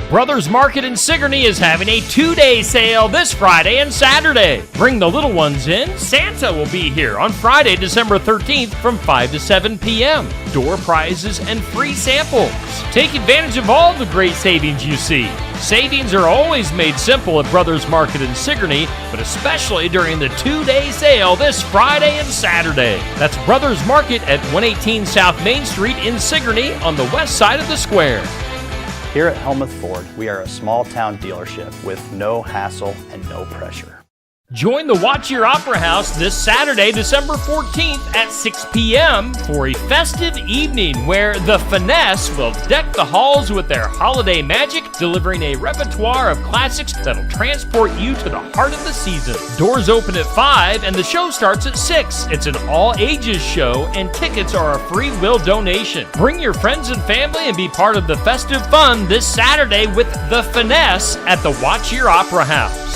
Brothers Market in Sigourney is having a 2-day sale this Friday and Saturday. Bring the little ones in. Santa will be here on Friday, December 13th from 5 to 7 p.m. Door prizes and free samples. Take advantage of all the great savings you see. Savings are always made simple at Brothers Market in Sigourney, but especially during the 2-day sale this Friday and Saturday. That's Brothers Market at 118 South Main Street in Sigourney on the west side of the square. Here at Helmuth Ford, we are a small town dealership with no hassle and no pressure. Join the Watch Your Opera House this Saturday, December 14th at 6 p.m. for a festive evening where The Finesse will deck the halls with their holiday magic, delivering a repertoire of classics that'll transport you to the heart of the season. Doors open at 5 and the show starts at 6. It's an all-ages show and tickets are a free will donation. Bring your friends and family and be part of the festive fun this Saturday with The Finesse at the Watch Your Opera House.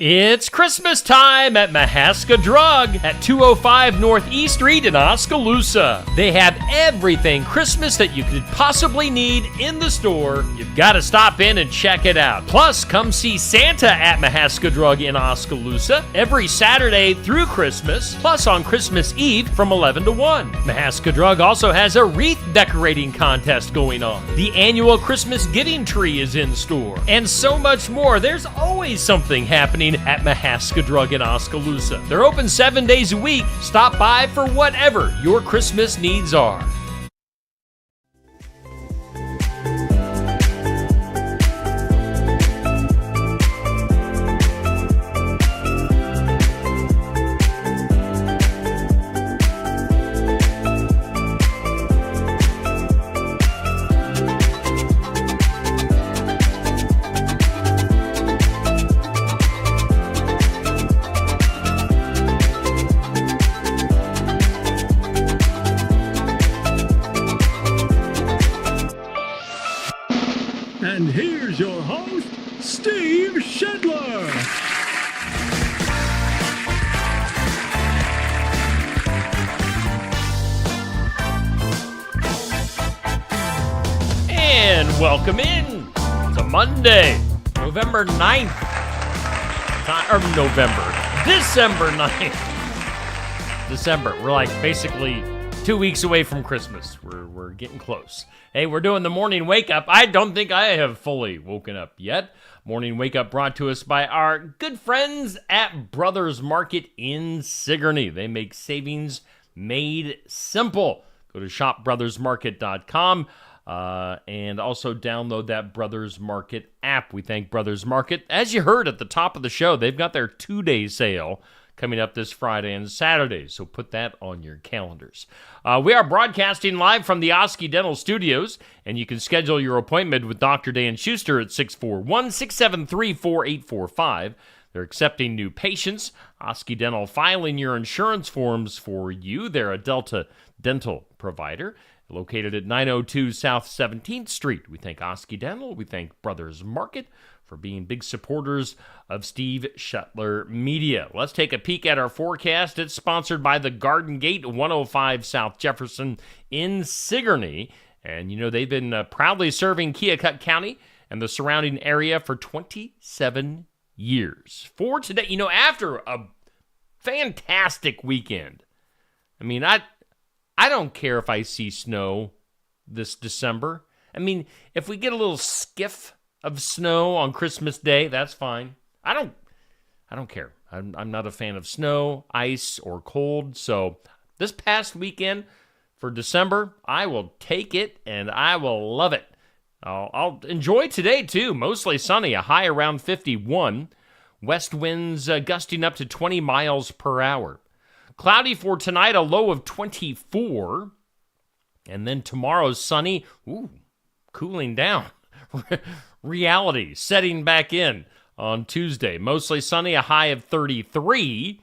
It's Christmas time at Mahaska Drug at 205 Northeast Street in Oskaloosa. They have everything Christmas that you could possibly need in the store. You've got to stop in and check it out. Plus, come see Santa at Mahaska Drug in Oskaloosa every Saturday through Christmas, plus on Christmas Eve from 11 to 1. Mahaska Drug also has a wreath decorating contest going on. The annual Christmas giving tree is in store, and so much more. There's always something happening at Mahaska Drug in Oskaloosa. They're open 7 days a week. Stop by for whatever your Christmas needs are. And here's your host, Steve Shedler. And welcome in to Monday, November 9th. December 9th. December. We're like basically 2 weeks away from Christmas. We're getting close. Hey, we're doing the morning wake up. I don't think I have fully woken up yet. Morning wake up brought to us by our good friends at Brothers Market in Sigourney. They make savings made simple. Go to shopbrothersmarket.com and also download that Brothers Market app. We thank Brothers Market. As you heard at the top of the show, they've got their 2-day sale coming up this Friday and Saturday, so put that on your calendars. We are broadcasting live from the Oski Dental Studios, and you can schedule your appointment with Dr. Dan Schuster at 641-673-4845. They're accepting new patients. Oski Dental filing your insurance forms for you. They're a Delta dental provider located at 902 South 17th Street. We thank Oski Dental. We thank Brothers Market for being big supporters of Steve Shetler Media. Let's take a peek at our forecast. It's sponsored by the Garden Gate, 105 South Jefferson in Sigourney. And, you know, they've been proudly serving Keokuk County and the surrounding area for 27 years. For today, you know, after a fantastic weekend, I mean, I don't care if I see snow this December. I mean, if we get a little skiff of snow on Christmas Day, that's fine. I don't care. I'm not a fan of snow, ice, or cold. So this past weekend for December, I will take it and I will love it. I'll enjoy today too. Mostly sunny, a high around 51. West winds gusting up to 20 miles per hour. Cloudy for tonight, a low of 24. And then tomorrow's sunny, cooling down. Reality setting back in on Tuesday. Mostly sunny, a high of 33.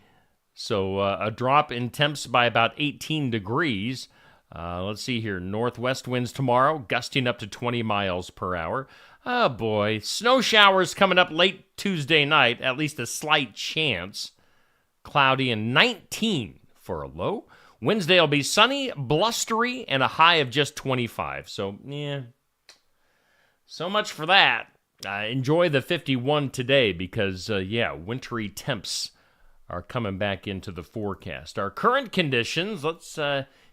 So a drop in temps by about 18 degrees. Let's see here. Northwest winds tomorrow, gusting up to 20 miles per hour. Oh boy, snow showers coming up late Tuesday night, at least a slight chance. Cloudy and 19 for a low. Wednesday will be sunny, blustery, and a high of just 25. So, yeah, So much for that. Enjoy the 51 today because, wintry temps are coming back into the forecast. Our current conditions, let's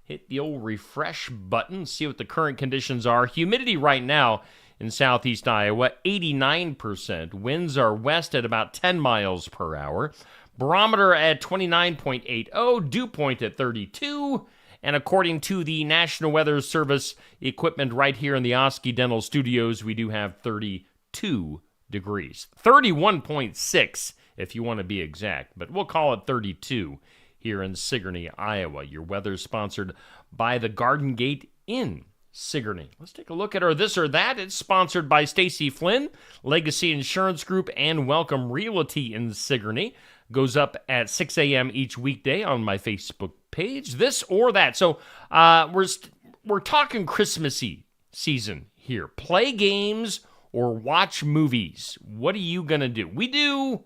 hit the old refresh button, see what the current conditions are. Humidity right now in southeast Iowa, 89%. Winds are west at about 10 miles per hour. Barometer at 29.80, dew point at 32. And according to the National Weather Service equipment right here in the Oski Dental Studios, we do have 32 degrees. 31.6 if you want to be exact, but we'll call it 32 here in Sigourney, Iowa. Your weather sponsored by the Garden Gate Inn, Sigourney. Let's take a look at our This or That. It's sponsored by Stacy Flynn, Legacy Insurance Group, and Welcome Realty in Sigourney. Goes up at 6 a.m. each weekday on my Facebook page. This or That. So we're talking Christmassy season here. Play games or watch movies. What are you going to do? We do.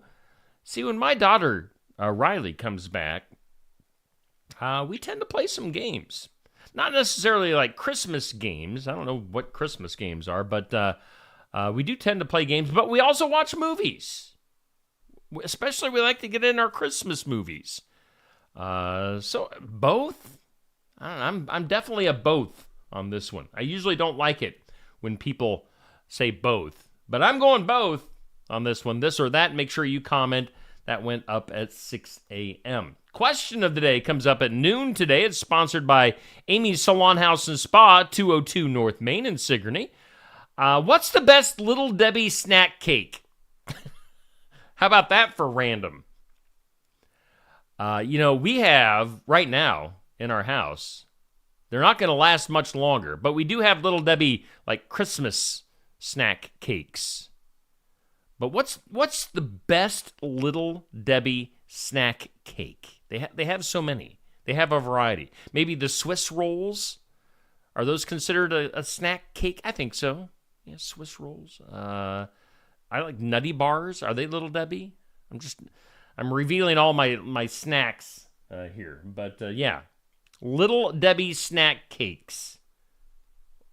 See, when my daughter, Riley, comes back, we tend to play some games. Not necessarily like Christmas games. I don't know what Christmas games are, but we do tend to play games. But we also watch movies. Especially we like to get in our Christmas movies. So both? I don't know, I'm definitely a both on this one. I usually don't like it when people say both. But I'm going both on this one. This or That. Make sure you comment. That went up at 6 a.m. Question of the day comes up at noon today. It's sponsored by Amy's Salon House and Spa, 202 North Main in Sigourney. What's the best Little Debbie snack cake? How about that for random? We have right now in our house, they're not going to last much longer, but we do have Little Debbie like Christmas snack cakes. But what's the best Little Debbie snack cake? They have so many. They have a variety. Maybe the Swiss rolls. Are those considered a snack cake? I think so. Yeah, Swiss rolls. I like Nutty Bars. Are they Little Debbie? I'm revealing all my snacks here. But yeah, Little Debbie snack cakes.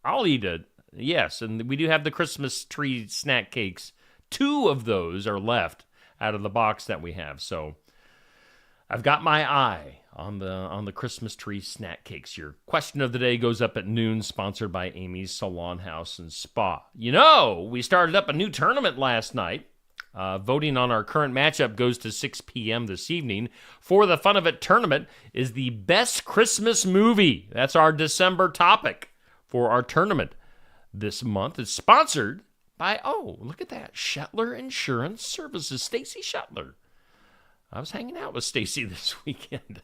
I'll eat it. Yes, and we do have the Christmas tree snack cakes. 2 of those are left out of the box that we have. So I've got my eye on the Christmas tree snack cakes. Your question of the day goes up at noon, sponsored by Amy's Salon House and Spa. We started up a new tournament last night. Voting on our current matchup goes to 6 p.m. this evening. For the Fun of It tournament is the best Christmas movie. That's our December topic for our tournament this month. It's sponsored by, look at that, Shetler Insurance Services, Stacy Shetler. I was hanging out with Stacy this weekend.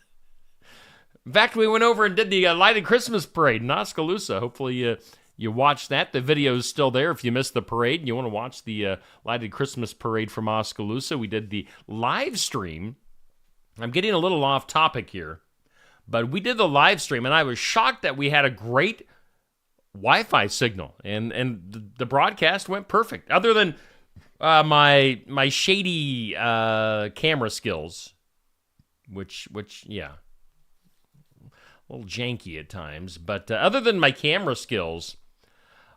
In fact, we went over and did the Lighted Christmas Parade in Oskaloosa. Hopefully you watched that. The video is still there if you missed the parade and you want to watch the Lighted Christmas Parade from Oskaloosa. We did the live stream. I'm getting a little off topic here, but we did the live stream, and I was shocked that we had a great Wi-Fi signal, and the broadcast went perfect. Other than my shady camera skills, which yeah, a little janky at times. But other than my camera skills,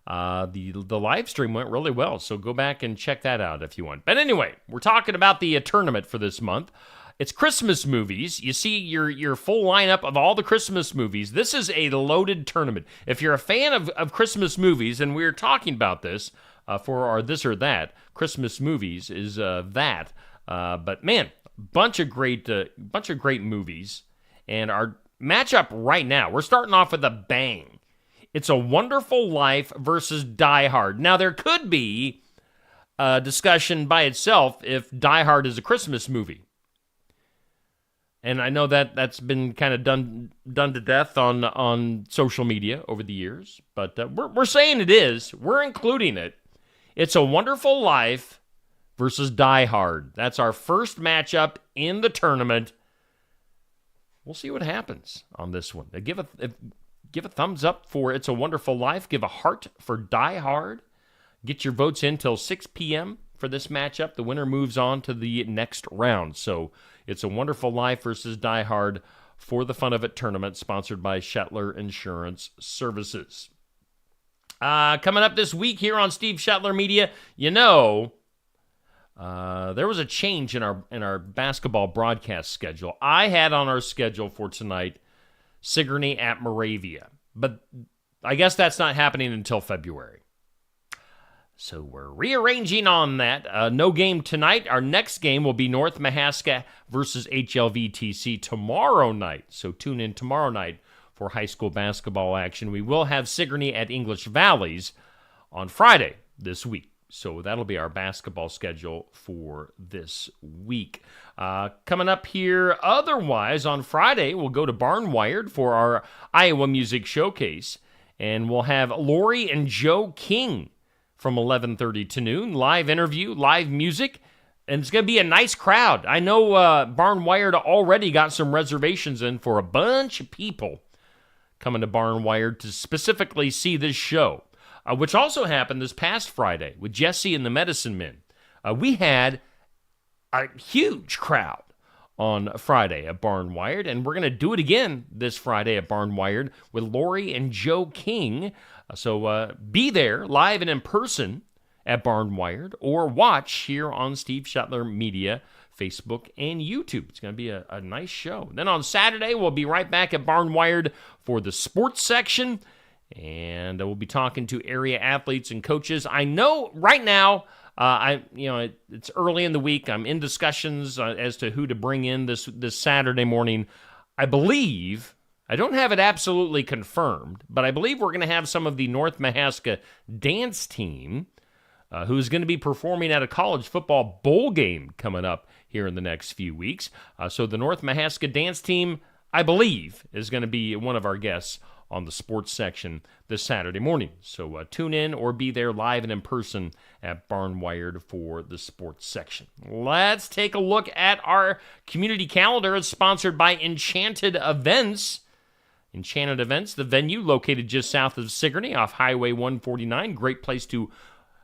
the live stream went really well. So go back and check that out if you want. But anyway, we're talking about the tournament for this month. It's Christmas movies. You see your full lineup of all the Christmas movies. This is a loaded tournament. If you're a fan of Christmas movies, and we're talking about this for our This or That, Christmas movies is that. But man, bunch of great movies. And our matchup right now, we're starting off with a bang. It's A Wonderful Life versus Die Hard. Now, there could be a discussion by itself if Die Hard is a Christmas movie. And I know that's been kind of done to death on social media over the years, but we're saying it is. We're including it. It's A Wonderful Life versus Die Hard. That's our first matchup in the tournament. We'll see what happens on this one. Give a thumbs up for It's a Wonderful Life. Give a heart for Die Hard. Get your votes in till 6 p.m. for this matchup. The winner moves on to the next round. So It's a Wonderful Life versus Die Hard for the Fun of It tournament, sponsored by Shetler Insurance Services. Coming up this week here on Steve Shetler Media, there was a change in our basketball broadcast schedule. I had on our schedule for tonight Sigourney at Moravia, but I guess that's not happening until February. So we're rearranging on that. No game tonight. Our next game will be North Mahaska versus HLVTC tomorrow night. So tune in tomorrow night for high school basketball action. We will have Sigourney at English Valleys on Friday this week. So that'll be our basketball schedule for this week. Coming up here, otherwise, on Friday, we'll go to Barnwired for our Iowa Music Showcase. And we'll have Lori and Joe King from 11:30 to noon. Live interview, live music, and it's going to be a nice crowd. I know Barnwired already got some reservations in for a bunch of people coming to Barnwired to specifically see this show, which also happened this past Friday with Jesse and the Medicine Men. We had a huge crowd on Friday at Barnwired, and we're going to do it again this Friday at Barnwired with Lori and Joe King. So be there live and in person at Barnwired, or watch here on Steve Shetler Media, Facebook, and YouTube. It's going to be a nice show. Then on Saturday, we'll be right back at Barnwired for the sports section, and we'll be talking to area athletes and coaches. I know right now, it's early in the week. I'm in discussions as to who to bring in this Saturday morning. I believe, I don't have it absolutely confirmed, but I believe we're going to have some of the North Mahaska dance team who's going to be performing at a college football bowl game coming up here in the next few weeks. So the North Mahaska dance team, I believe, is going to be one of our guests on the sports section this Saturday morning. So tune in or be there live and in person at Barnwired for the sports section. Let's take a look at our community calendar. It's sponsored by Enchanted Events. Enchanted Events, the venue located just south of Sigourney off Highway 149. Great place to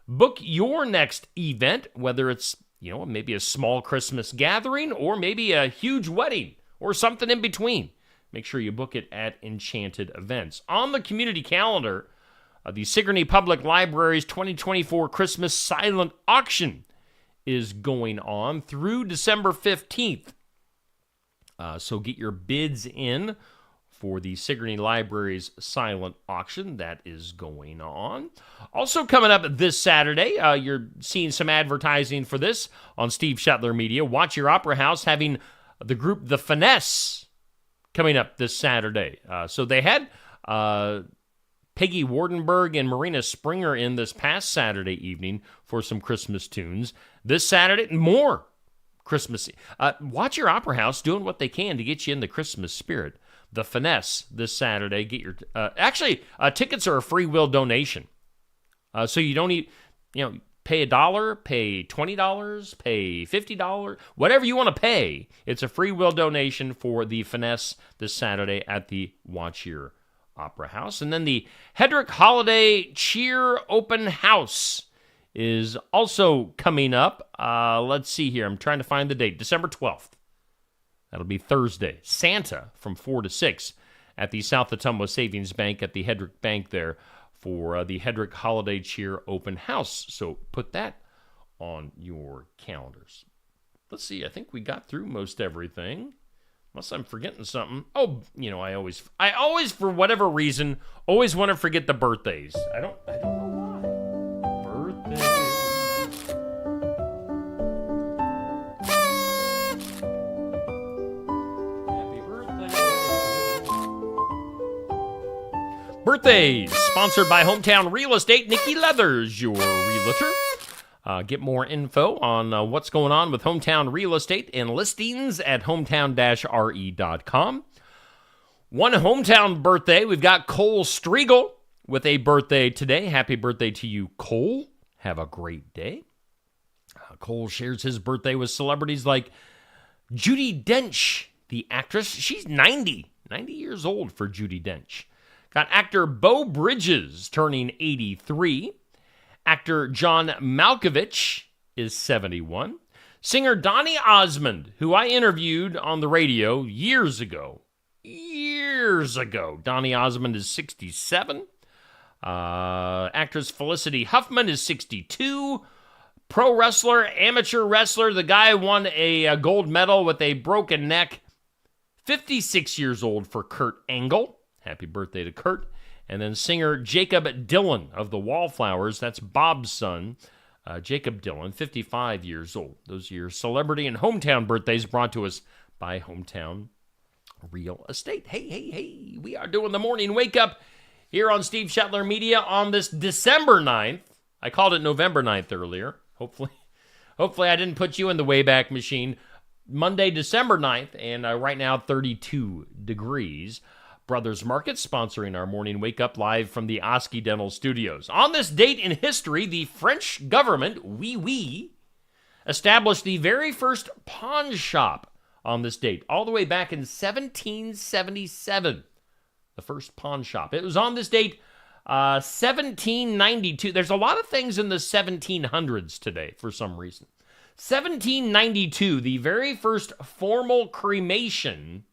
book your next event, whether it's, maybe a small Christmas gathering or maybe a huge wedding or something in between. Make sure you book it at Enchanted Events. On the community calendar, the Sigourney Public Library's 2024 Christmas Silent Auction is going on through December 15th. So get your bids in for the Sigourney Library's silent auction that is going on. Also coming up this Saturday, you're seeing some advertising for this on Steve Shetler Media. Watch Your Opera House having the group The Finesse coming up this Saturday. So they had Peggy Wardenberg and Marina Springer in this past Saturday evening for some Christmas tunes. This Saturday, more Christmassy. Watch Your Opera House doing what they can to get you in the Christmas spirit. The Finesse this Saturday. Get your tickets are a free will donation, so you don't need pay $1, pay $20, pay $50, whatever you want to pay. It's a free will donation for the Finesse this Saturday at the Watch Your Opera House. And then the Hedrick Holiday Cheer Open House is also coming up. Let's see here. I'm trying to find the date. December 12th. That'll be Thursday. Santa from 4 to 6 at the South Ottumwa Savings Bank at the Hedrick Bank there for the Hedrick Holiday Cheer Open House. So put that on your calendars. Let's see. I think we got through most everything. Unless I'm forgetting something. Oh, I always, for whatever reason, always want to forget the birthdays. I don't know why. Birthdays. Birthdays, sponsored by Hometown Real Estate. Nikki Leathers, your realtor. Get more info on what's going on with Hometown Real Estate and listings at hometown-re.com. One hometown birthday, we've got Cole Striegel with a birthday today. Happy birthday to you, Cole. Have a great day. Cole shares his birthday with celebrities like Judi Dench, the actress. She's 90 years old for Judi Dench. Got actor Beau Bridges turning 83. Actor John Malkovich is 71. Singer Donny Osmond, who I interviewed on the radio years ago. Donny Osmond is 67. Actress Felicity Huffman is 62. Pro wrestler, amateur wrestler, the guy won a gold medal with a broken neck. 56 years old for Kurt Angle. Happy birthday to Kurt. And then singer Jacob Dylan of the Wallflowers. That's Bob's son. Jacob Dylan, 55 years old. Those are your celebrity and hometown birthdays brought to us by Hometown Real Estate. Hey, we are doing the morning wake up here on Steve Shetler Media on this December 9th. I called it November 9th earlier. Hopefully I didn't put you in the Wayback Machine. Monday, December 9th, and right now 32 degrees. Brothers Market sponsoring our morning wake up live from the Oski Dental Studios. On this date in history, the French government, oui, established the very first pawn shop on this date, all the way back in 1777. The first pawn shop. It was on this date, 1792. There's a lot of things in the 1700s today for some reason. 1792, the very first formal cremation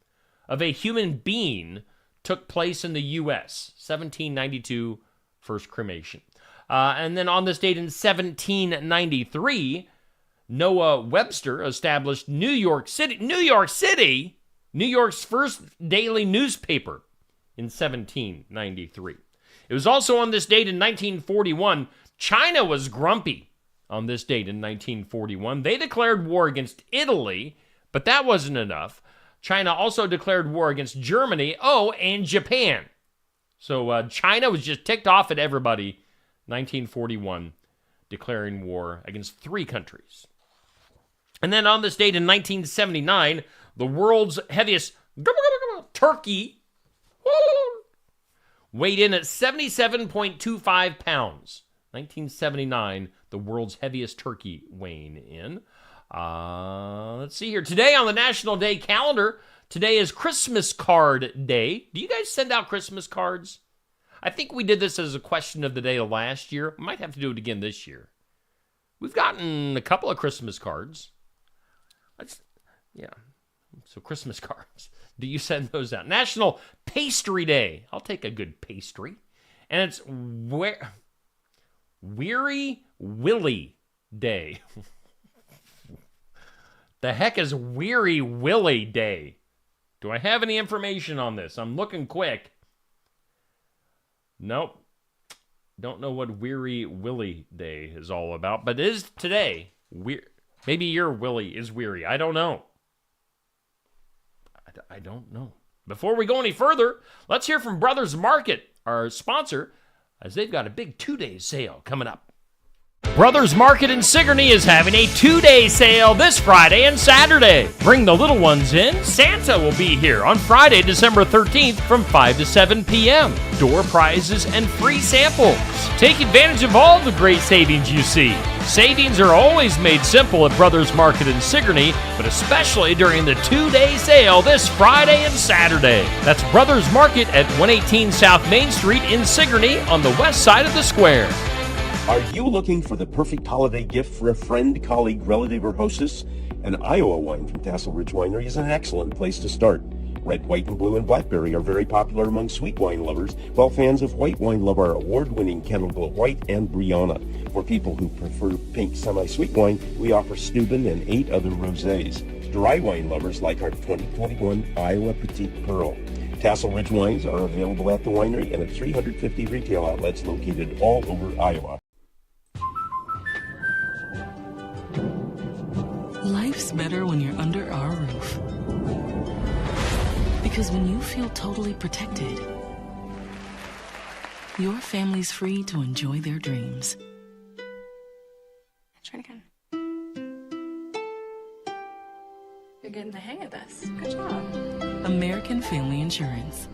of a human being took place in the U.S. 1792, first cremation. And then on this date in 1793, Noah Webster established New York City, New York's first daily newspaper in 1793. It was also on this date in 1941, China was grumpy on this date in 1941. They declared war against Italy, but that wasn't enough. China also declared war against Germany, and Japan. So China was just ticked off at everybody. 1941, declaring war against 3 countries. And then on this date in 1979, the world's heaviest turkey weighed in at 77.25 pounds. 1979, the world's heaviest turkey weighing in. Let's see here. Today on the National Day calendar, today is Christmas Card Day. Do you guys send out Christmas cards? I think we did this as a question of the day last year. We might have to do it again this year. We've gotten a couple of Christmas cards. So Christmas cards. Do you send those out? National Pastry Day. I'll take a good pastry. And it's Weary Willy Day. The heck is Weary Willy Day? Do I have any information on this? I'm looking quick. Nope. Don't know what Weary Willy Day is all about, but it is today. Maybe your Willy is weary. I don't know. I don't know. Before we go any further, let's hear from Brothers Market, our sponsor, as they've got a big 2-day sale coming up. Brothers Market in Sigourney is having a 2-day sale this Friday and Saturday. Bring the little ones in. Santa will be here on Friday, December 13th from 5 to 7 p.m. Door prizes and free samples. Take advantage of all the great savings you see. Savings are always made simple at Brothers Market in Sigourney, but especially during the 2-day sale this Friday and Saturday. That's Brothers Market at 118 South Main Street in Sigourney on the west side of the square. Are you looking for the perfect holiday gift for a friend, colleague, relative, or hostess? An Iowa wine from Tassel Ridge Winery is an excellent place to start. Red, white, and blue and blackberry are very popular among sweet wine lovers, while fans of white wine love our award-winning Kennel Glow White and Brianna. For people who prefer pink semi-sweet wine, we offer Steuben and 8 other rosés. Dry wine lovers like our 2021 Iowa Petite Pearl. Tassel Ridge wines are available at the winery and at 350 retail outlets located all over Iowa. Life's better when you're under our roof. Because when you feel totally protected, your family's free to enjoy their dreams. Try it again. You're getting the hang of this. Good job. American Family Insurance.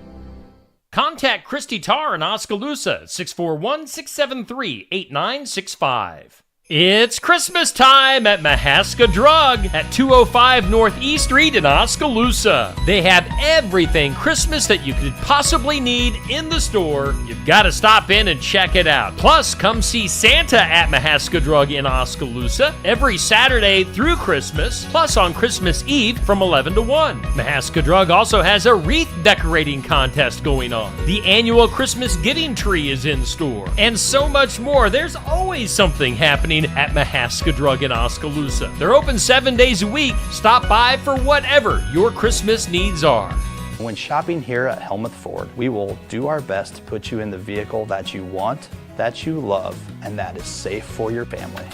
Contact Christy Tarr in Oskaloosa at 641-673-8965. It's Christmas time at Mahaska Drug at 205 Northeast Street in Oskaloosa. They have everything Christmas that you could possibly need in the store. You've got to stop in and check it out. Plus, come see Santa at Mahaska Drug in Oskaloosa every Saturday through Christmas, plus on Christmas Eve from 11 to 1. Mahaska Drug also has a wreath decorating contest going on. The annual Christmas giving tree is in store, and so much more. There's always something happening at Mahaska Drug in Oskaloosa. They're open 7 days a week. Stop by for whatever your Christmas needs are. When shopping here at Helmuth Ford, we will do our best to put you in the vehicle that you want, that you love, and that is safe for your family.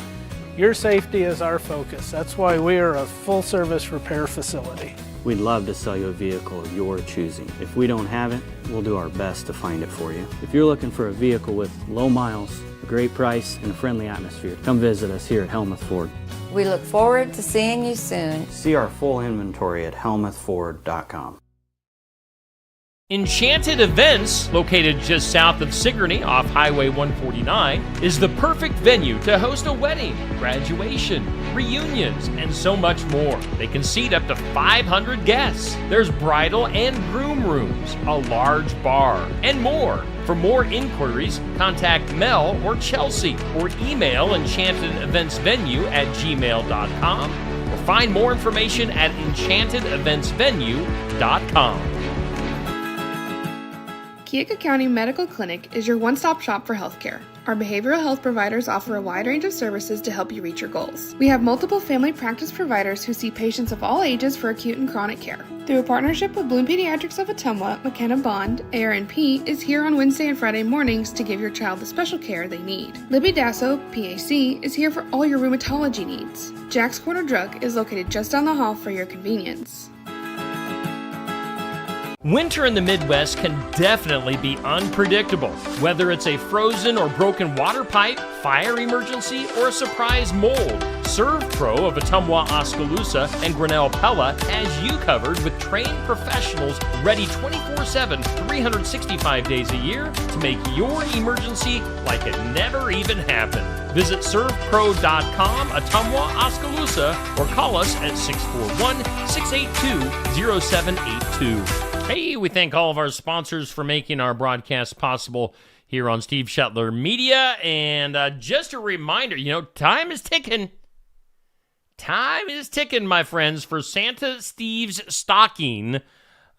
Your safety is our focus. That's why we are a full-service repair facility. We'd love to sell you a vehicle of your choosing. If we don't have it, we'll do our best to find it for you. If you're looking for a vehicle with low miles, a great price, and a friendly atmosphere, come visit us here at Helmuth Ford. We look forward to seeing you soon. See our full inventory at helmuthford.com. Enchanted Events, located just south of Sigourney off Highway 149, is the perfect venue to host a wedding, graduation, reunions, and so much more. They can seat up to 500 guests. There's bridal and groom rooms, a large bar, and more. For more inquiries, contact Mel or Chelsea or email enchantedeventsvenue@gmail.com or find more information at enchantedeventsvenue.com. Keokuk County Medical Clinic is your one-stop shop for healthcare. Our behavioral health providers offer a wide range of services to help you reach your goals. We have multiple family practice providers who see patients of all ages for acute and chronic care. Through a partnership with Bloom Pediatrics of Ottumwa, McKenna Bond, ARNP, is here on Wednesday and Friday mornings to give your child the special care they need. Libby Dasso, PAC, is here for all your rheumatology needs. Jack's Corner Drug is located just down the hall for your convenience. Winter in the Midwest can definitely be unpredictable. Whether it's a frozen or broken water pipe, fire emergency, or a surprise mold, ServPro of Ottumwa, Oskaloosa, and Grinnell Pella has you covered with trained professionals ready 24/7, 365 days a year to make your emergency like it never even happened. Visit servpro.com, Ottumwa, Oskaloosa, or call us at 641-682-0782. Hey, we thank all of our sponsors for making our broadcast possible here on Steve Shetler Media. And just a reminder, time is ticking. Time is ticking, my friends, for Santa Steve's Stocking.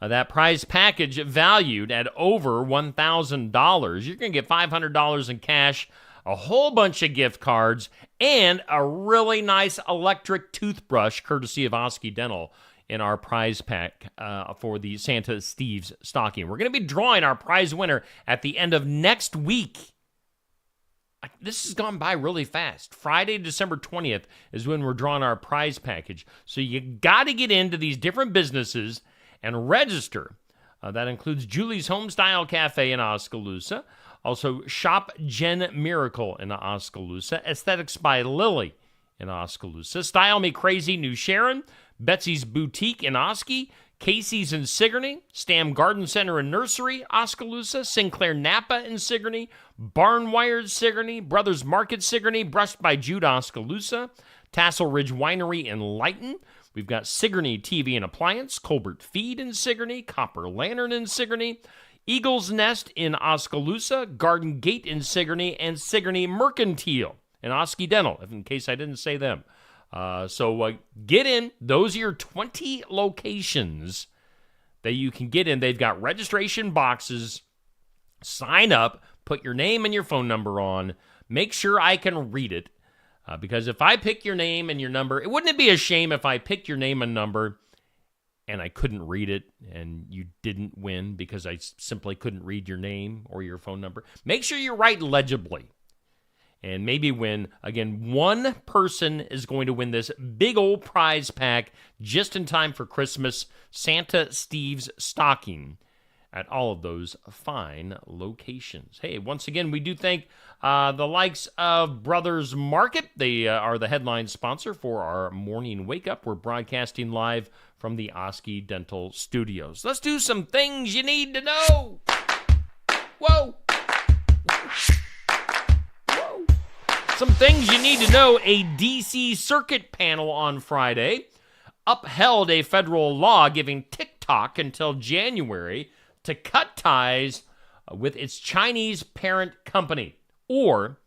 That prize package valued at over $1,000. You're going to get $500 in cash, a whole bunch of gift cards, and a really nice electric toothbrush courtesy of Oski Dental in our prize pack for the Santa Steve's Stocking. We're going to be drawing our prize winner at the end of next week. This has gone by really fast. Friday, December 20th is when we're drawing our prize package. So you got to get into these different businesses and register. That includes Julie's Homestyle Cafe in Oskaloosa. Also, Shop Jen Miracle in Oskaloosa. Aesthetics by Lily in Oskaloosa. Style Me Crazy New Sharon. Betsy's Boutique in Oski, Casey's in Sigourney, Stam Garden Center and Nursery, Oskaloosa, Sinclair Napa in Sigourney, Barnwired Sigourney, Brothers Market Sigourney, Brushed by Jude Oskaloosa, Tassel Ridge Winery in Lighton. We've got Sigourney TV and Appliance, Colbert Feed in Sigourney, Copper Lantern in Sigourney, Eagle's Nest in Oskaloosa, Garden Gate in Sigourney, and Sigourney Mercantile in Oski Dental, in case I didn't say them. So get in. Those are your 20 locations that you can get in. They've got registration boxes. Sign up. Put your name and your phone number on. Make sure I can read it. Because if I pick your name and your number, wouldn't it be a shame if I picked your name and number and I couldn't read it and you didn't win because I simply couldn't read your name or your phone number? Make sure you write legibly. And maybe win. Again, one person is going to win this big old prize pack just in time for Christmas. Santa Steve's Stocking at all of those fine locations. Hey, once again, we do thank the likes of Brothers Market. They are the headline sponsor for our morning wake up. We're broadcasting live from the Oski Dental Studios. Let's do some things you need to know. Whoa. Some things you need to know. A D.C. Circuit panel on Friday upheld a federal law giving TikTok until January to cut ties with its Chinese parent company, or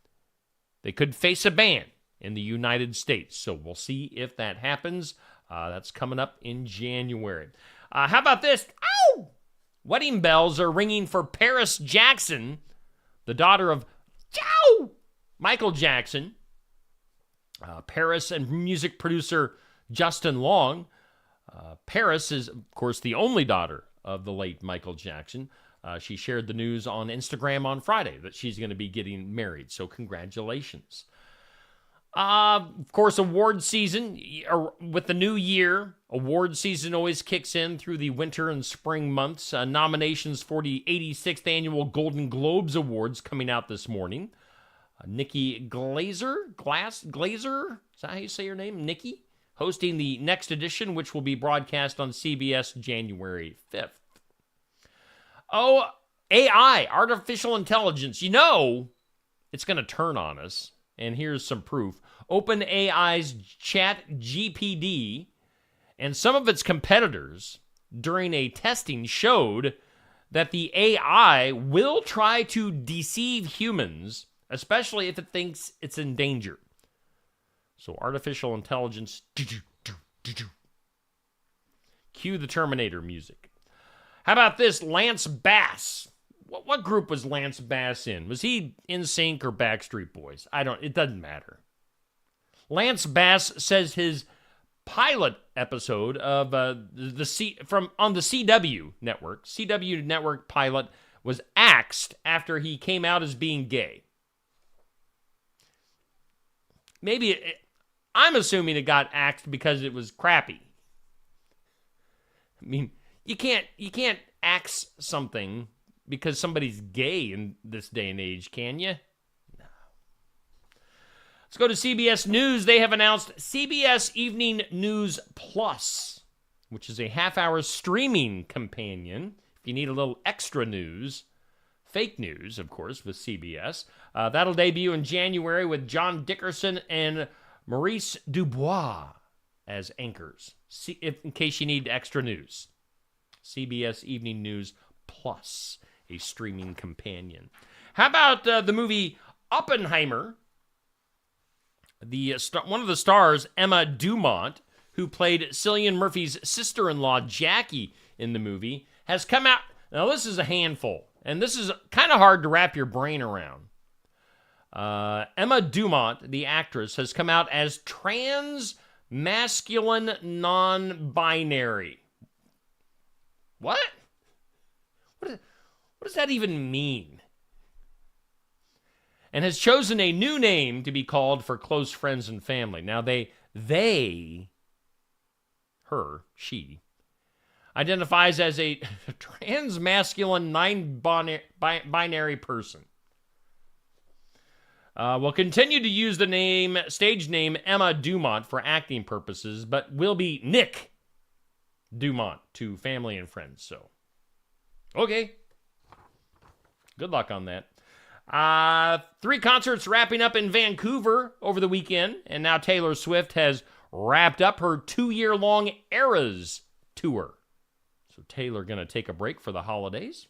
they could face a ban in the United States. So we'll see if that happens. That's coming up in January. How about this? Ow! Wedding bells are ringing for Paris Jackson, the daughter of Michael Jackson. Paris and music producer Justin Long. Paris is, of course, the only daughter of the late Michael Jackson. She shared the news on Instagram on Friday that she's going to be getting married. So congratulations. Of course, award season, with the new year, award season always kicks in through the winter and spring months. Nominations for the 86th Annual Golden Globes Awards coming out this morning. Nikki Glazer, is that how you say your name? Nikki? Hosting the next edition, which will be broadcast on CBS January 5th. Oh, AI, artificial intelligence. You know, it's going to turn on us. And here's some proof. OpenAI's ChatGPT and some of its competitors during a testing showed that the AI will try to deceive humans, especially if it thinks it's in danger. So artificial intelligence. Cue the Terminator music. How about this? Lance Bass. What group was Lance Bass in? Was he NSYNC or Backstreet Boys? It doesn't matter. Lance Bass says his pilot episode of on the CW network pilot was axed after he came out as being gay. I'm assuming it got axed because it was crappy. I mean, you can't axe something because somebody's gay in this day and age, can you? No. Let's go to CBS News. They have announced CBS Evening News Plus, which is a half-hour streaming companion. If you need a little extra news, fake news, of course, with CBS. That'll debut in January with John Dickerson and Maurice Dubois as anchors, in case you need extra news. CBS Evening News Plus, a streaming companion. How about the movie Oppenheimer? One of the stars, Emma Dumont, who played Cillian Murphy's sister-in-law, Jackie, in the movie, has come out. Now, this is a handful, and this is kind of hard to wrap your brain around. Emma Dumont, the actress, has come out as trans-masculine non-binary. What? What does that even mean? And has chosen a new name to be called for close friends and family. Now, she identifies as a trans-masculine non-binary person. Will continue to use the stage name Emma Dumont for acting purposes, but will be Nick Dumont to family and friends. So, okay. Good luck on that. 3 concerts wrapping up in Vancouver over the weekend, and now Taylor Swift has wrapped up her 2-year-long Eras tour. So Taylor going to take a break for the holidays.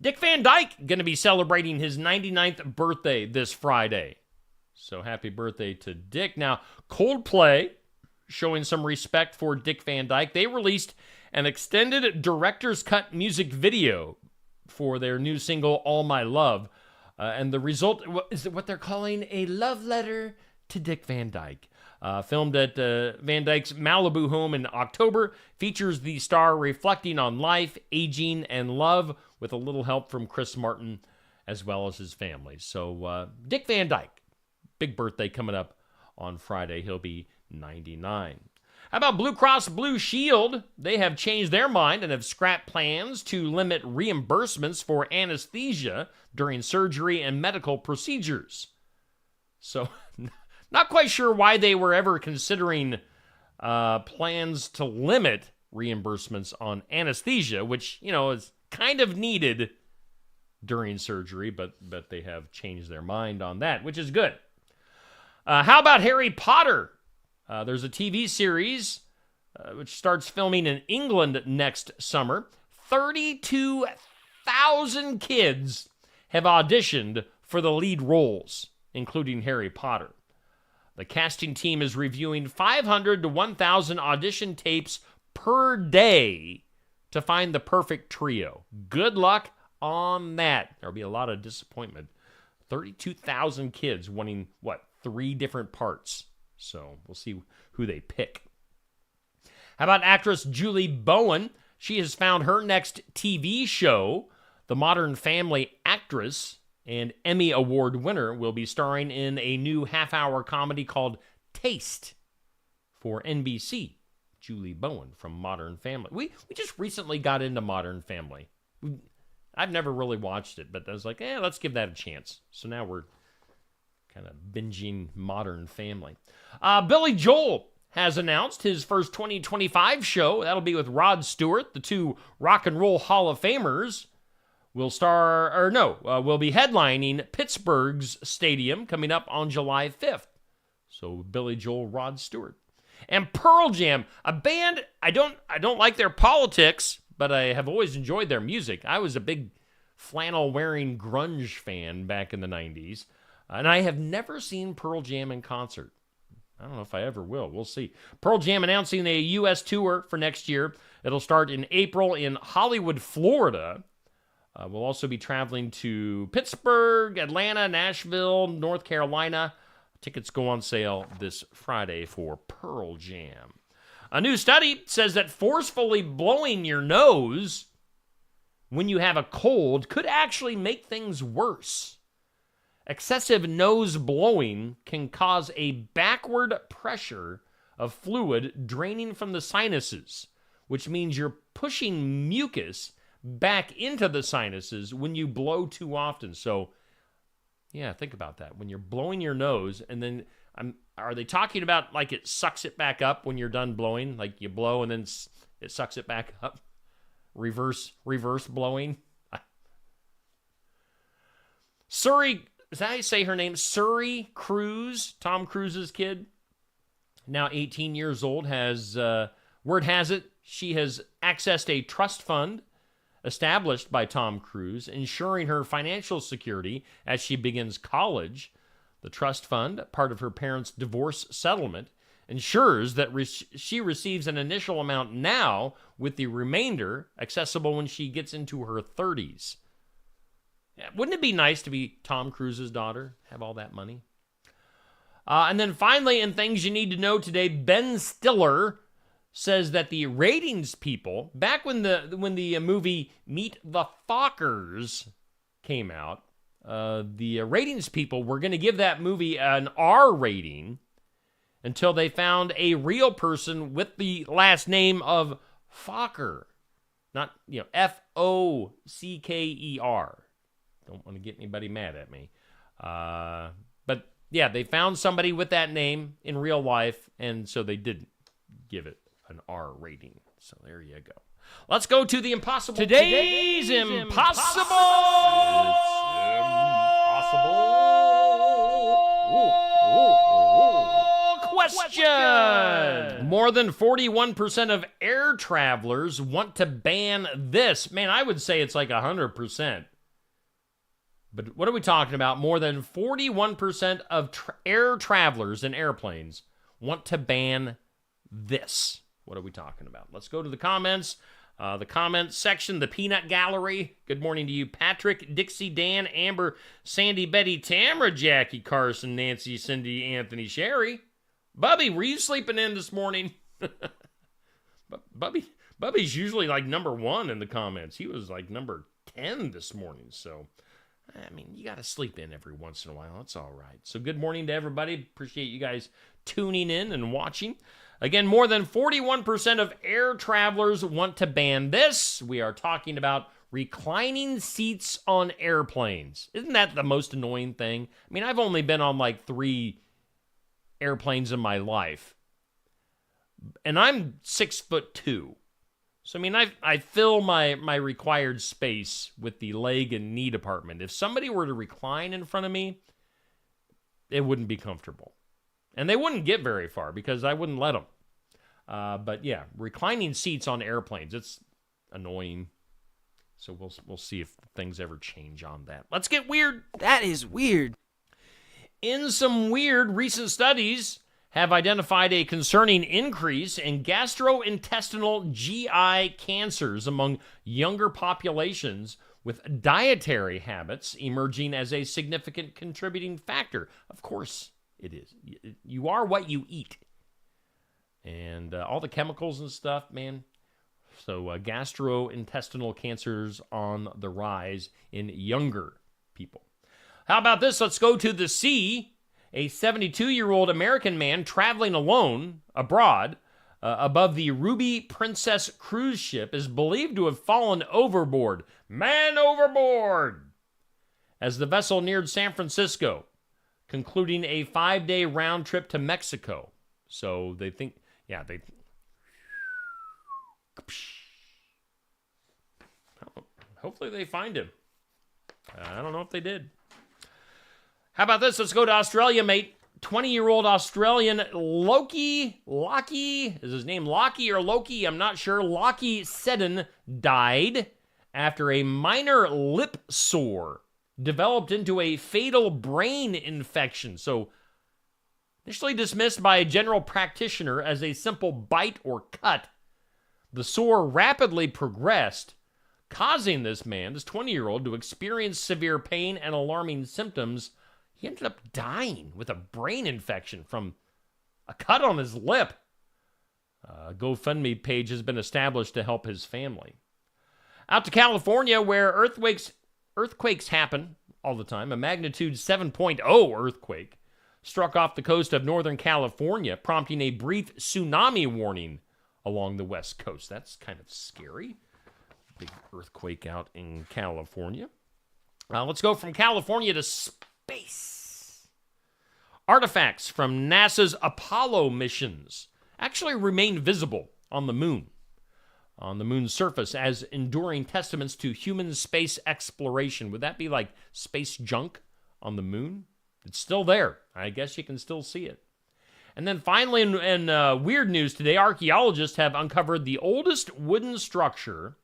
Dick Van Dyke going to be celebrating his 99th birthday this Friday. So happy birthday to Dick. Now, Coldplay, showing some respect for Dick Van Dyke, they released an extended director's cut music video for their new single, All My Love. And the result is what they're calling a love letter to Dick Van Dyke. Filmed at Van Dyke's Malibu home in October, features the star reflecting on life, aging, and love with a little help from Chris Martin as well as his family. So Dick Van Dyke, big birthday coming up on Friday. He'll be 99. How about Blue Cross Blue Shield? They have changed their mind and have scrapped plans to limit reimbursements for anesthesia during surgery and medical procedures. So, not quite sure why they were ever considering plans to limit reimbursements on anesthesia, which, is kind of needed during surgery, but they have changed their mind on that, which is good. How about Harry Potter? There's a TV series which starts filming in England next summer. 32,000 kids have auditioned for the lead roles, including Harry Potter. The casting team is reviewing 500 to 1,000 audition tapes per day to find the perfect trio. Good luck on that. There'll be a lot of disappointment. 32,000 kids wanting, 3 different parts. So we'll see who they pick. How about actress Julie Bowen? She has found her next TV show. The Modern Family actress and Emmy Award winner will be starring in a new half-hour comedy called Taste for NBC. Julie Bowen from Modern Family. We just recently got into Modern Family. I've never really watched it, but I was like, let's give that a chance. So now we're kind of binging Modern Family. Billy Joel has announced his first 2025 show. That'll be with Rod Stewart. The 2 Rock and Roll Hall of Famers will be headlining Pittsburgh's stadium coming up on July 5th. So Billy Joel, Rod Stewart. And Pearl Jam, a band, I don't like their politics, but I have always enjoyed their music. I was a big flannel-wearing grunge fan back in the 90s, and I have never seen Pearl Jam in concert. I don't know if I ever will. We'll see. Pearl Jam announcing a U.S. tour for next year. It'll start in April in Hollywood, Florida. We'll also be traveling to Pittsburgh, Atlanta, Nashville, North Carolina. Tickets go on sale this Friday for Pearl Jam. A new study says that forcefully blowing your nose when you have a cold could actually make things worse. Excessive nose blowing can cause a backward pressure of fluid draining from the sinuses, which means you're pushing mucus back into the sinuses when you blow too often. So, yeah, think about that. When you're blowing your nose, and then are they talking about like it sucks it back up when you're done blowing? Like you blow and then it sucks it back up? Reverse blowing? Suri, is that how you say her name? Suri Cruise, Tom Cruise's kid, now 18 years old, has, word has it, she has accessed a trust fund established by Tom Cruise, ensuring her financial security as she begins college. The trust fund, part of her parents' divorce settlement, ensures that she receives an initial amount now, with the remainder accessible when she gets into her 30s. Yeah, wouldn't it be nice to be Tom Cruise's daughter, have all that money? And then finally, in things you need to know today, Ben Stiller says that the ratings people, back when the movie Meet the Fockers came out, the ratings people were going to give that movie an R rating until they found a real person with the last name of Focker. Not, F-O-C-K-E-R. Don't want to get anybody mad at me. But, yeah, they found somebody with that name in real life, and so they didn't give it an R rating. So there you go. Let's go to the impossible. Today's impossible question. More than 41% of air travelers want to ban this. Man, I would say it's like 100%. But what are we talking about? More than 41% of air travelers in airplanes want to ban this. What are we talking about? Let's go to the comments. The comments section, the Peanut Gallery. Good morning to you, Patrick, Dixie, Dan, Amber, Sandy, Betty, Tamara, Jackie, Carson, Nancy, Cindy, Anthony, Sherry. Bubby, were you sleeping in this morning? Bubby's usually like number 1 in the comments. He was like number 10 this morning. So, I mean, you got to sleep in every once in a while. That's all right. So good morning to everybody. Appreciate you guys tuning in and watching. Again, more than 41% of air travelers want to ban this. We are talking about reclining seats on airplanes. Isn't that the most annoying thing? I mean, I've only been on like 3 airplanes in my life, and I'm 6'2". So, I mean, I fill my required space with the leg and knee department. If somebody were to recline in front of me, it wouldn't be comfortable. And they wouldn't get very far because I wouldn't let them. But yeah, reclining seats on airplanes, it's annoying. So we'll see if things ever change on that. Let's get weird. That is weird. In some weird, recent studies have identified a concerning increase in gastrointestinal GI cancers among younger populations, with dietary habits emerging as a significant contributing factor. Of course it is. You are what you eat. And all the chemicals and stuff, man. So gastrointestinal cancers on the rise in younger people. How about this? Let's go to the sea. A 72-year-old American man traveling alone abroad above the Ruby Princess cruise ship is believed to have fallen overboard. Man overboard! As the vessel neared San Francisco, concluding a 5-day round trip to Mexico. So they think, hopefully they find him. I don't know if they did. How about this? Let's go to Australia, mate. 20-year-old Australian Lockie, is his name Lockie or Loki? I'm not sure. Lockie Seddon died after a minor lip sore developed into a fatal brain infection. So, initially dismissed by a general practitioner as a simple bite or cut, the sore rapidly progressed, causing this man, this 20-year-old, to experience severe pain and alarming symptoms. He ended up dying with a brain infection from a cut on his lip. A GoFundMe page has been established to help his family. Out to California, where earthquakes happen all the time. A magnitude 7.0 earthquake struck off the coast of Northern California, prompting a brief tsunami warning along the west coast. That's kind of scary. Big earthquake out in California. Let's go from California to space. Artifacts from NASA's Apollo missions actually remain visible on the moon's surface as enduring testaments to human space exploration. Would that be like space junk on the moon? It's still there. I guess you can still see it. And then finally, in weird news today, archaeologists have uncovered the oldest wooden structure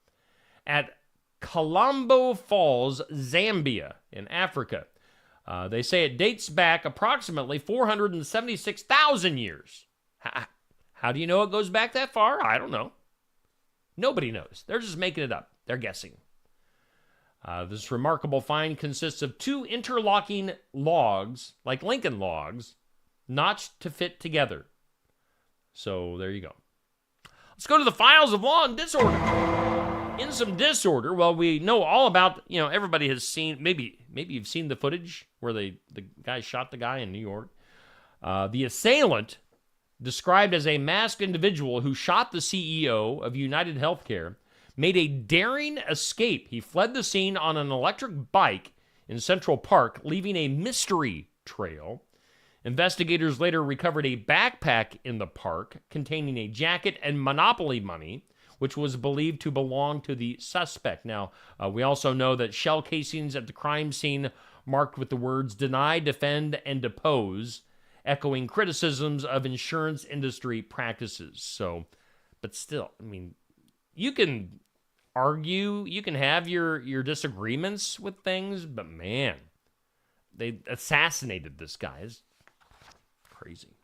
at Kalambo Falls, Zambia, in Africa. They say it dates back approximately 476,000 years. How do you know it goes back that far? I don't know. Nobody knows. They're just making it up. They're guessing. This remarkable find consists of 2 interlocking logs, like Lincoln logs, notched to fit together. So there you go. Let's go to the files of law and disorder. In some disorder, well, we know all about, everybody has seen, maybe you've seen the footage where the guy shot the guy in New York. The assailant, described as a masked individual who shot the CEO of United Healthcare, made a daring escape. He fled the scene on an electric bike in Central Park, leaving a mystery trail. Investigators later recovered a backpack in the park containing a jacket and Monopoly money, which was believed to belong to the suspect. Now, we also know that shell casings at the crime scene marked with the words "deny, defend, and depose," echoing criticisms of insurance industry practices. So, but still, you can argue, you can have your disagreements with things, but man, they assassinated this guy. It's crazy.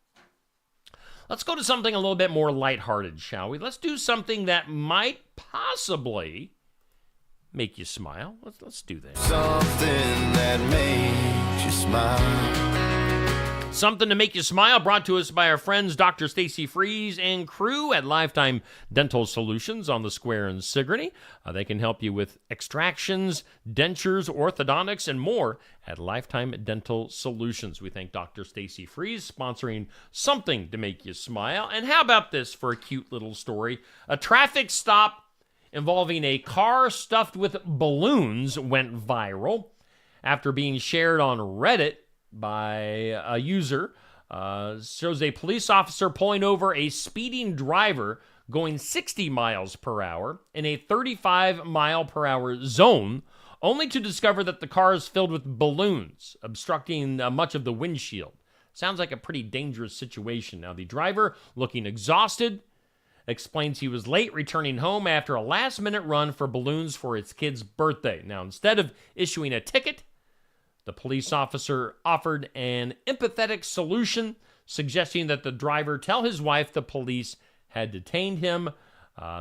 Let's go to something a little bit more lighthearted, shall we? Let's do something that might possibly make you smile. Let's do that. Something that makes you smile. Something to make you smile, brought to us by our friends Dr. Stacy Freeze and crew at Lifetime Dental Solutions on the Square in Sigourney. They can help you with extractions, dentures, orthodontics, and more at Lifetime Dental Solutions. We thank Dr. Stacy Freeze sponsoring something to make you smile. And how about this for a cute little story? A traffic stop involving a car stuffed with balloons went viral after being shared on Reddit by a user. Shows a police officer pulling over a speeding driver going 60 miles per hour in a 35 mile per hour zone, only to discover that the car is filled with balloons, obstructing much of the windshield. Sounds like a pretty dangerous situation. Now, the driver, looking exhausted, explains he was late returning home after a last-minute run for balloons for his kid's birthday. Now, instead of issuing a ticket, the police officer offered an empathetic solution, suggesting that the driver tell his wife the police had detained him.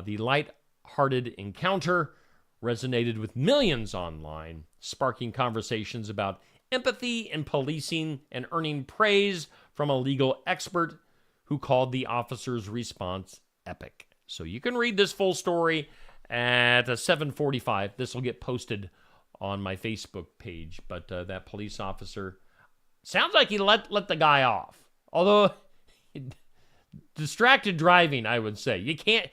The light-hearted encounter resonated with millions online, sparking conversations about empathy and policing and earning praise from a legal expert who called the officer's response epic. So you can read this full story at 7:45. This will get posted on my Facebook page. But that police officer sounds like he let the guy off. Although distracted driving, I would say. You can't,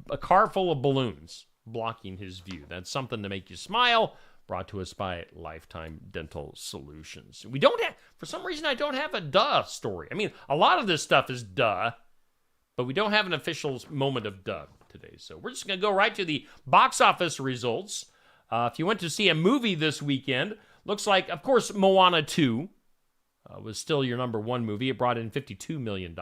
a car full of balloons blocking his view. That's something to make you smile. Brought to us by Lifetime Dental Solutions. We don't have, for some reason, I don't have a duh story. I mean, a lot of this stuff is duh, but we don't have an official moment of duh today. So we're just going to go right to the box office results. If you went to see a movie this weekend, looks like, of course, Moana 2 was still your number one movie. It brought in $52 million.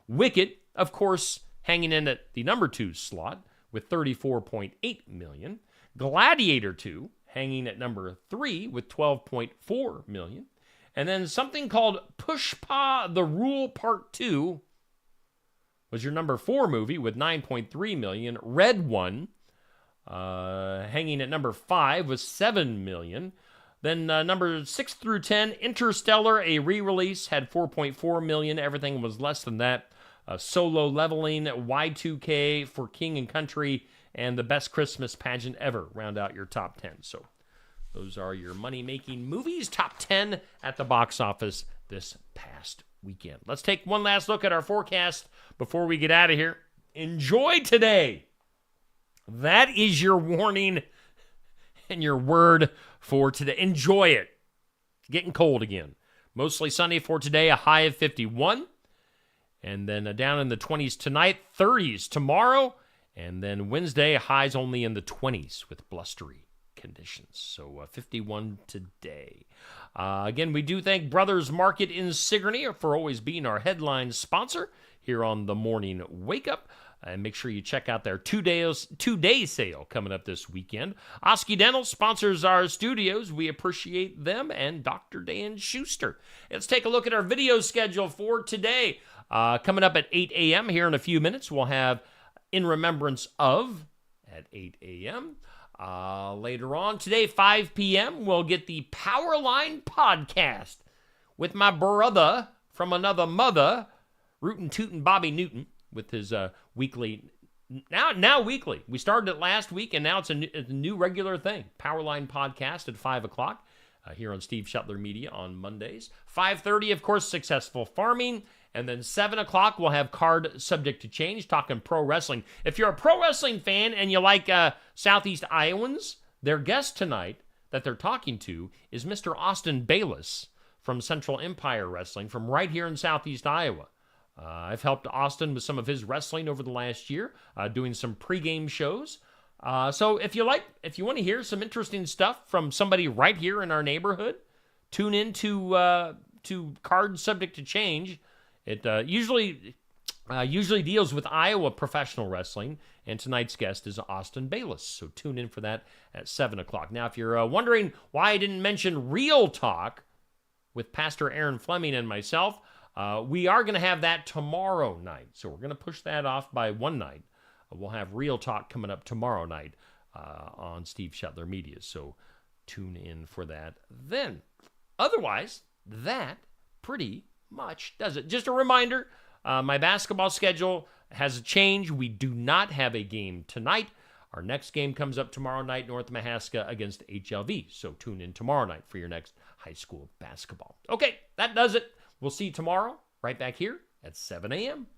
Wicked, of course, hanging in at the number 2 slot with $34.8 million. Gladiator 2 hanging at number 3 with $12.4 million. And then something called Pushpa The Rule Part 2 was your number 4 movie with $9.3 million. Red One hanging at number 5 with $7 million. Then number 6 through 10, Interstellar, a re-release, had $4.4 million. Everything was less than that. Solo Leveling, Y2K, For King and Country, and The Best Christmas Pageant Ever round out your top 10. So those are your money-making movies, top 10 at the box office this past weekend. Let's take one last look at our forecast before we get out of here. Enjoy today. That is your warning and your word for today. Enjoy it. It's getting cold again. Mostly sunny for today, a high of 51. And then down in the 20s tonight, 30s tomorrow. And then Wednesday, highs only in the 20s with blustery conditions. So 51 today. Again, we do thank Brothers Market in Sigourney for always being our headline sponsor here on the Morning Wake Up. And make sure you check out their two-day sale coming up this weekend. Oski Dental sponsors our studios. We appreciate them, and Dr. Dan Schuster. Let's take a look at our video schedule for today. Coming up at 8 a.m. here in a few minutes, we'll have In Remembrance Of at 8 a.m. Later on today, 5 p.m., we'll get the Powerline Podcast with my brother from another mother, Rootin' Tootin' Bobby Newton, with his weekly, now weekly. We started it last week, and now it's a new regular thing. Powerline Podcast at 5 o'clock here on Steve Shetler Media on Mondays. 5:30, of course, Successful Farming. And then 7 o'clock, we'll have Card Subject to Change, talking pro wrestling. If you're a pro wrestling fan and you like Southeast Iowans, their guest tonight that they're talking to is Mr. Austin Bayless from Central Empire Wrestling from right here in Southeast Iowa. I've helped Austin with some of his wrestling over the last year, doing some pregame shows. So if you want to hear some interesting stuff from somebody right here in our neighborhood, tune in to Card Subject to Change. It usually deals with Iowa professional wrestling, and tonight's guest is Austin Bayless. So tune in for that at 7 o'clock. Now, if you're wondering why I didn't mention Real Talk with Pastor Aaron Fleming and myself, we are going to have that tomorrow night. So we're going to push that off by one night. We'll have Real Talk coming up tomorrow night on Steve Shetler Media. So tune in for that then. Otherwise, that pretty much does it. Just a reminder, my basketball schedule has a change. We do not have a game tonight. Our next game comes up tomorrow night, North Mahaska against HLV. So tune in tomorrow night for your next high school basketball. Okay, that does it. We'll see you tomorrow right back here at 7 a.m.